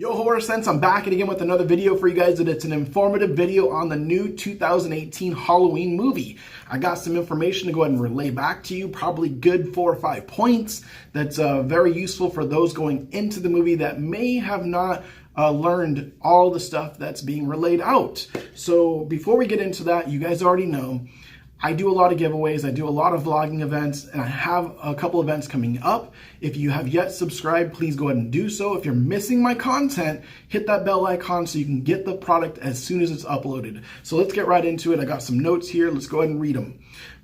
Yo, Horror Sense, I'm back again with another video for you guys, and it's an informative video on the new 2018 Halloween movie. I got some information to go ahead and relay back to you, probably good 4 or 5 points that's very useful for those going into the movie that may have not learned all the stuff that's being relayed out. So before we get into that, you guys already know, I do a lot of giveaways, I do a lot of vlogging events, and I have a couple events coming up. If you have yet subscribed, please go ahead and do so. If you're missing my content, hit that bell icon so you can get the product as soon as it's uploaded. So let's get right into it. I got some notes here. Let's go ahead and read them.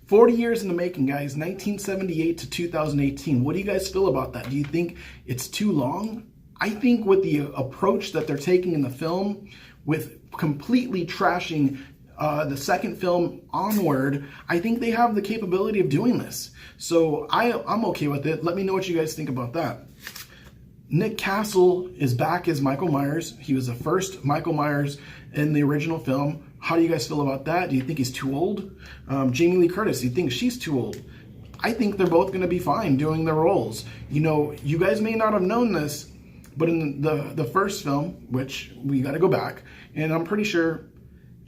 40 years in the making, guys, 1978 to 2018. What do you guys feel about that? Do you think it's too long? I think with the approach that they're taking in the film, with completely trashing the second film onward, I think they have the capability of doing this. So I'm okay with it. Let me know what you guys think about that. Nick Castle is back as Michael Myers. He was the first Michael Myers in the original film. How do you guys feel about that? Do you think he's too old? Jamie Lee Curtis, do you think she's too old? I think they're both going to be fine doing their roles. You know, you guys may not have known this, but in the first film, which we got to go back, and I'm pretty sure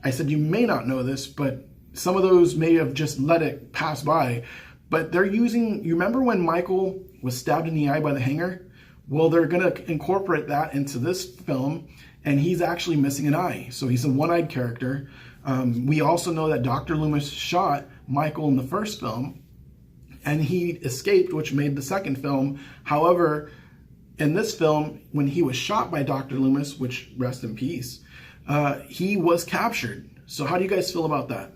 I said you may not know this, but some of those may have just let it pass by. But they're using, you remember when Michael was stabbed in the eye by the hanger? Well, they're going to incorporate that into this film, and he's actually missing an eye. So he's a one-eyed character. We also know that Dr. Loomis shot Michael in the first film, and he escaped, which made the second film. However, in this film, when he was shot by Dr. Loomis, which rest in peace, he was captured. So how do you guys feel about that?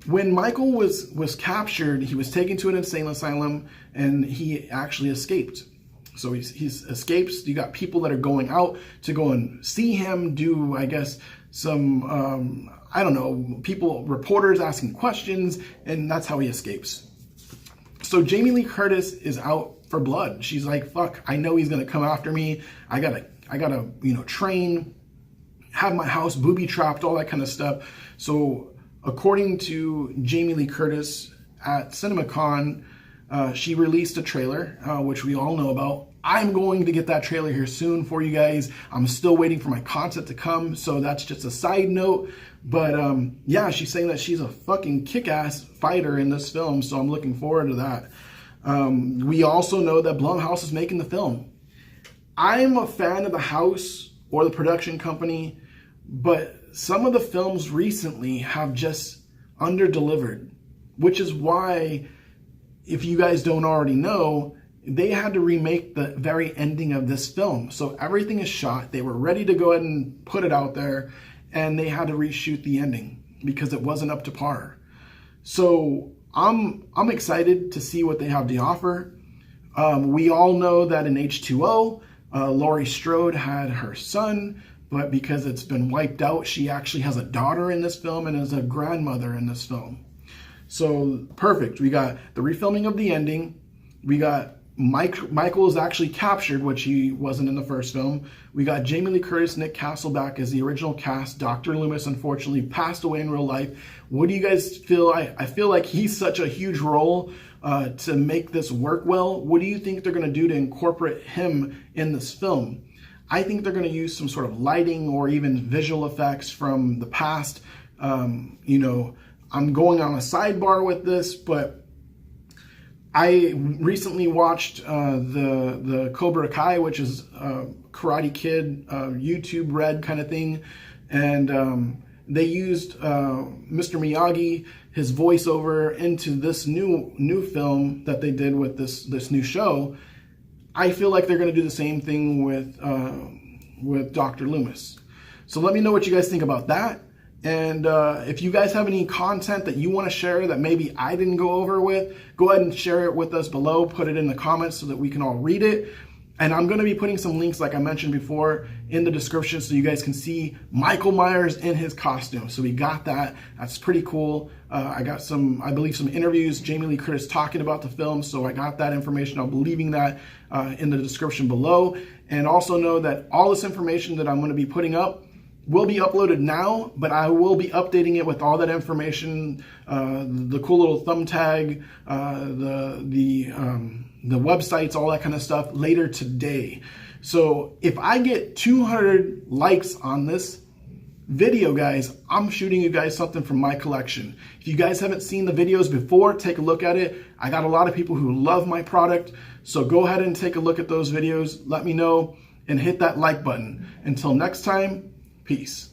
When Michael was captured, he was taken to an insane asylum and he actually escaped. So he's escapes. You got people that are going out to go and see him, do, I guess, some, I don't know, reporters asking questions, and that's how he escapes. So Jamie Lee Curtis is out for blood. She's like, fuck, I know he's gonna come after me. I gotta, you know, train, have my house booby-trapped, all that kind of stuff. So according to Jamie Lee Curtis at CinemaCon, she released a trailer, which we all know about. I'm going to get that trailer here soon for you guys. I'm still waiting for my content to come, so that's just a side note. But yeah, she's saying that she's a fucking kick-ass fighter in this film, so I'm looking forward to that. We also know that Blumhouse is making the film. I'm a fan of the house or the production company, but some of the films recently have just under-delivered, which is why, if you guys don't already know, they had to remake the very ending of this film. So everything is shot. They were ready to go ahead and put it out there, and they had to reshoot the ending because it wasn't up to par. So I'm excited to see what they have to offer. We all know that in H2O, Laurie Strode had her son, but because it's been wiped out, she actually has a daughter in this film and is a grandmother in this film. So perfect. We got the refilming of the ending. We got Michael is actually captured, which he wasn't in the first film. We got Jamie Lee Curtis, Nick Castle back as the original cast. Dr. Loomis unfortunately passed away in real life. What do you guys feel? I feel like he's such a huge role to make this work well. What do you think they're going to do to incorporate him in this film? I think they're going to use some sort of lighting or even visual effects from the past. You know, I'm going on a sidebar with this, but I recently watched the Cobra Kai, which is Karate Kid, YouTube Red kind of thing, and they used Mr. Miyagi, his voiceover, into this new film that they did with this new show. I feel like they're going to do the same thing with Dr. Loomis. So let me know what you guys think about that. And if you guys have any content that you want to share that maybe I didn't go over with, go ahead and share it with us below. Put it in the comments so that we can all read it. And I'm going to be putting some links, like I mentioned before, in the description so you guys can see Michael Myers in his costume. So we got that. That's pretty cool. I got I believe some interviews, Jamie Lee Curtis talking about the film. So I got that information. I'll be leaving that in the description below. And also know that all this information that I'm going to be putting up will be uploaded now, but I will be updating it with all that information, the cool little thumb tag, the websites, all that kind of stuff later today. So if I get 200 likes on this video, guys, I'm shooting you guys something from my collection. If you guys haven't seen the videos before, take a look at it. I got a lot of people who love my product, so go ahead and take a look at those videos. Let me know and hit that like button. Until next time, peace.